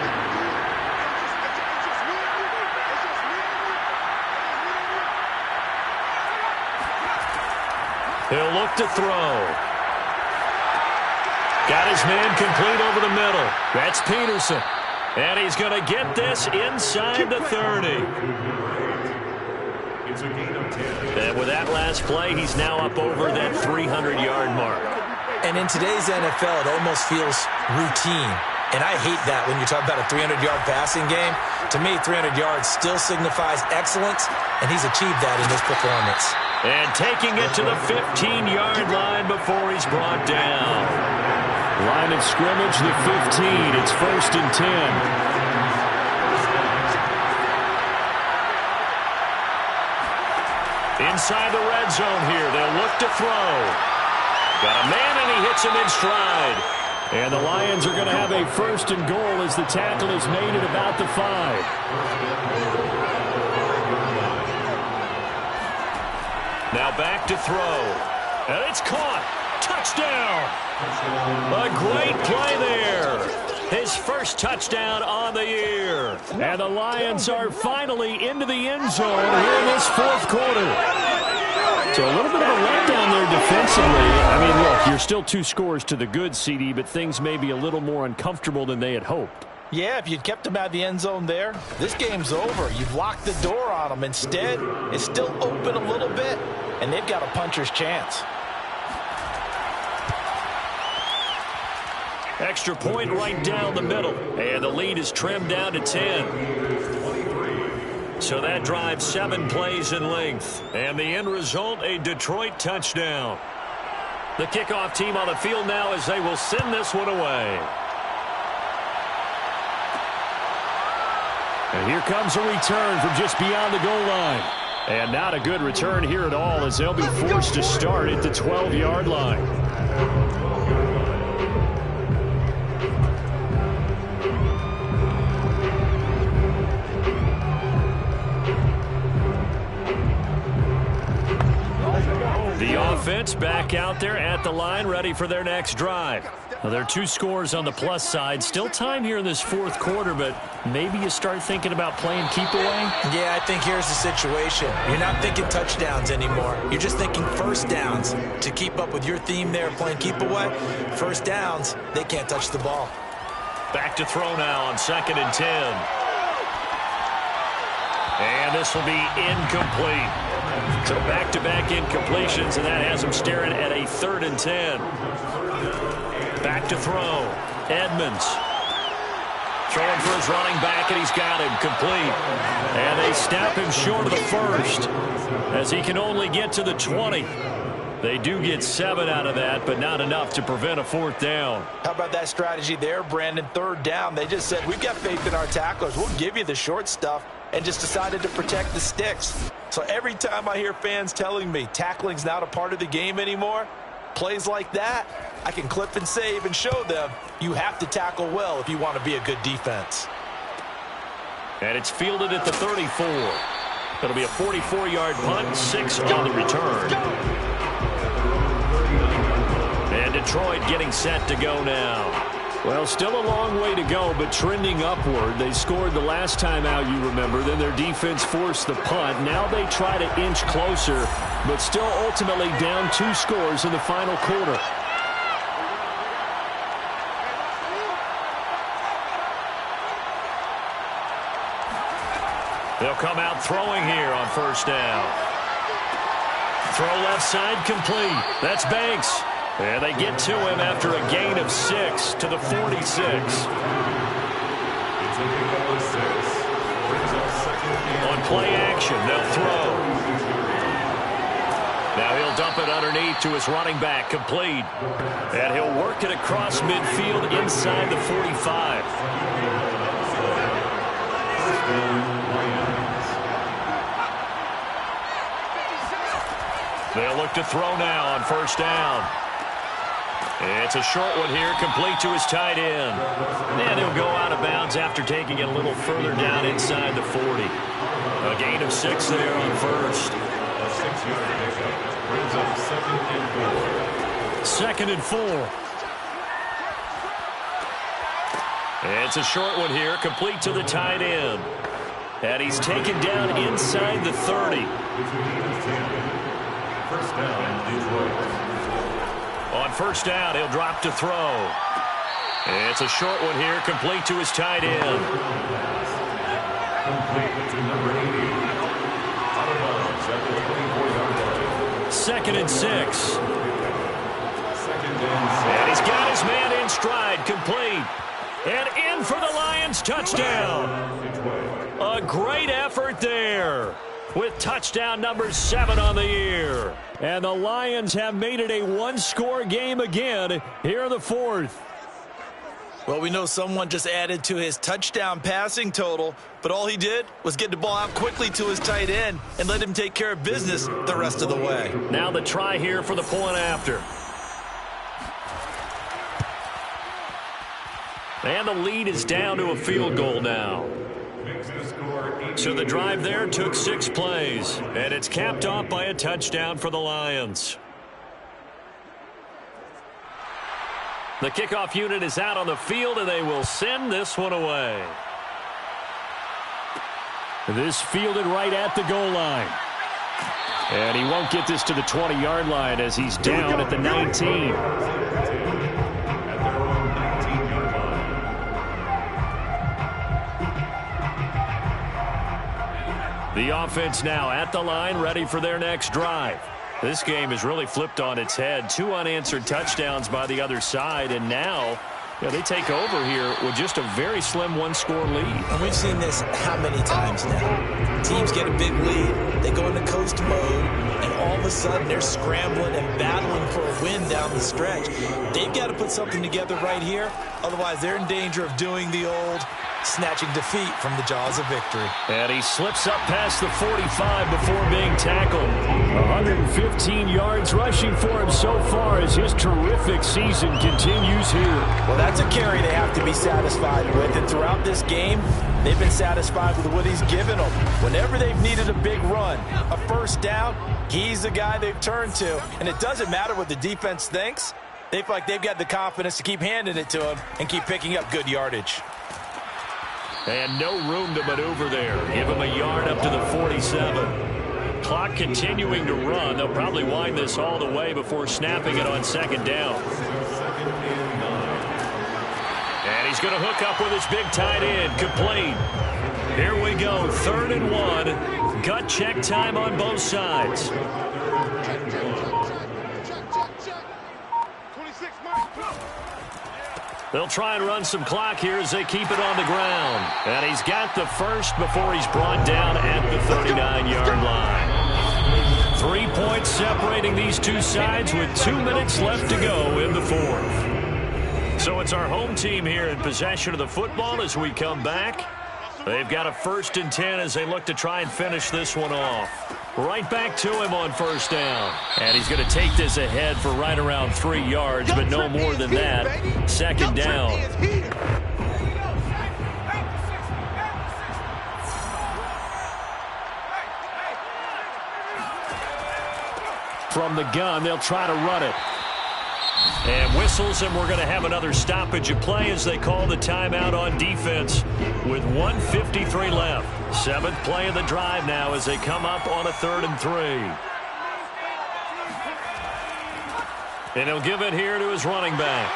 He'll look to throw. Got his man complete over the middle. That's Peterson. And he's going to get this inside the 30. It's a gain of 10. And with that last play, he's now up over that 300-yard mark. And in today's NFL, it almost feels routine. And I hate that when you talk about a 300-yard passing game. To me, 300 yards still signifies excellence, and he's achieved that in this performance. And taking it to the 15-yard line before he's brought down. Line of scrimmage, the 15. It's 1st and 10. Inside the red zone here, they'll look to throw. Got a man, and he hits him in stride. And the Lions are going to have a 1st and goal as the tackle is made at about the 5. Now back to throw. And it's caught. Touchdown. A great play there. His first touchdown on the year. And the Lions are finally into the end zone here in this 4th quarter. So a little bit of a letdown there defensively. I mean, look, you're still 2 scores to the good, CD, but things may be a little more uncomfortable than they had hoped. Yeah, if you'd kept them out of the end zone there, this game's over. You've locked the door on them. Instead, it's still open a little bit, and they've got a puncher's chance. Extra point right down the middle. And the lead is trimmed down to 10. So that drives 7 plays in length. And the end result, a Detroit touchdown. The kickoff team on the field now as they will send this one away. And here comes a return from just beyond the goal line. And not a good return here at all as they'll be forced to start at the 12-yard line. The offense back out there at the line, ready for their next drive. Well, there are 2 scores on the plus side. Still time here in this 4th quarter, but maybe you start thinking about playing keep away? Yeah, I think here's the situation. You're not thinking touchdowns anymore. You're just thinking 1st downs. To keep up with your theme there, playing keep away, 1st downs, they can't touch the ball. Back to throw now on 2nd and 10. And this will be incomplete. So back-to-back incompletions, and that has them staring at a 3rd and 10. Back to throw. Edmonds. Throwing for his running back, and he's got him complete. And they snap him short of the first as he can only get to the 20. They do get 7 out of that, but not enough to prevent a 4th down. How about that strategy there, Brandon? 3rd down. They just said, we've got faith in our tacklers. We'll give you the short stuff, and just decided to protect the sticks. So every time I hear fans telling me tackling's not a part of the game anymore, plays like that, I can clip and save and show them you have to tackle well if you want to be a good defense. And it's fielded at the 34. It'll be a 44-yard punt, 6 on the return. And Detroit getting set to go now. Well, still a long way to go, but trending upward. They scored the last time out, you remember. Then their defense forced the punt. Now they try to inch closer, but still ultimately down 2 scores in the final quarter. They'll come out throwing here on 1st down. Throw left side complete. That's Banks. And they get to him after a gain of 6 to the 46. It's a pickup of 6. Brings up 2nd. On play action, they'll throw. Now he'll dump it underneath to his running back, complete. And he'll work it across midfield inside the 45. They'll look to throw now on 1st down. It's a short one here, complete to his tight end. And he'll go out of bounds after taking it a little further down inside the 40. A gain of 6 there on 1st. A 6-yard pickup brings up 2nd and 4. 2nd and 4. It's a short one here, complete to the tight end. And he's taken down inside the 30. 1st down, Detroit. On 1st down, he'll drop to throw. It's a short one here, complete to his tight end. Complete to number 80. Out of bounds at the 24-yard line. 2nd and 6. 2nd and 6. And he's got his man in stride, complete. And in for the Lions, touchdown. A great effort there with touchdown number 7 on the year. And the Lions have made it a 1-score game again here in the 4th. Well, we know someone just added to his touchdown passing total, but all he did was get the ball out quickly to his tight end and let him take care of business the rest of the way. Now the try here for the point after. And the lead is down to a field goal now. So the drive there took 6 plays, and it's capped off by a touchdown for the Lions. The kickoff unit is out on the field, and they will send this one away. This fielded right at the goal line. And he won't get this to the 20-yard line as he's down at the 19. The offense now at the line, ready for their next drive. This game is really flipped on its head. 2 unanswered touchdowns by the other side, and now they take over here with just a very slim 1-score lead. And we've seen this how many times now? Teams get a big lead, they go into coast mode, and all of a sudden they're scrambling and battling for a win down the stretch. They've got to put something together right here, otherwise they're in danger of doing the old snatching defeat from the jaws of victory. And he slips up past the 45 before being tackled. 115 yards rushing for him so far as his terrific season continues here. Well, that's a carry they have to be satisfied with, and throughout this game, they've been satisfied with what he's given them. Whenever they've needed a big run, a 1st down, he's the guy they've turned to, and it doesn't matter what the defense thinks. They feel like they've got the confidence to keep handing it to him and keep picking up good yardage. And no room to maneuver there. Give him a yard up to the 47. Clock continuing to run. They'll probably wind this all the way before snapping it on 2nd down. And he's going to hook up with his big tight end. Complete. Here we go. 3rd and 1. Gut check time on both sides. They'll try and run some clock here as they keep it on the ground. And he's got the first before he's brought down at the 39-yard line. 3 points separating these two sides with 2 minutes left to go in the fourth. So it's our home team here in possession of the football as we come back. They've got a 1st and 10 as they look to try and finish this one off. Right back to him on 1st down. And he's going to take this ahead for right around 3 yards, but no more than that. 2nd down. From the gun, they'll try to run it. And whistles, and we're going to have another stoppage of play as they call the timeout on defense with 1:53 left. 7th play of the drive now as they come up on a 3rd and 3. And he'll give it here to his running back.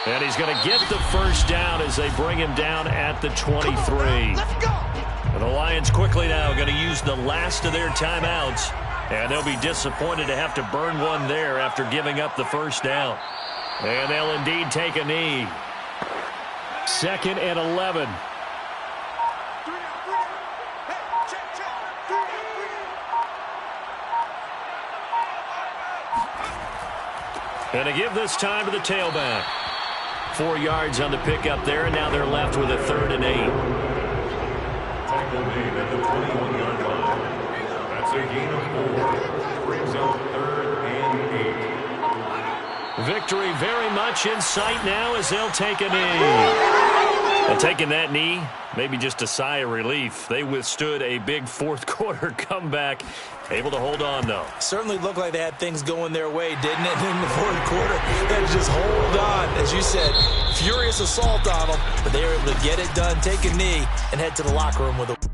And he's going to get the 1st down as they bring him down at the 23. And the Lions quickly now going to use the last of their timeouts. And they'll be disappointed to have to burn one there after giving up the 1st down. And they'll indeed take a knee. 2nd and 11. And to give this time to the tailback. 4 yards on the pickup there, and now they're left with a 3rd and 8. Tackle made at the 21-yard line. That's a gain of 4. Brings up 3rd and 8. Victory very much in sight now as they'll take a knee. And taking that knee, maybe just a sigh of relief. They withstood a big 4th quarter comeback. Able to hold on, though. Certainly looked like they had things going their way, didn't it, in the 4th quarter? They had to just hold on. As you said, furious assault on them, but they were able to get it done, take a knee, and head to the locker room with a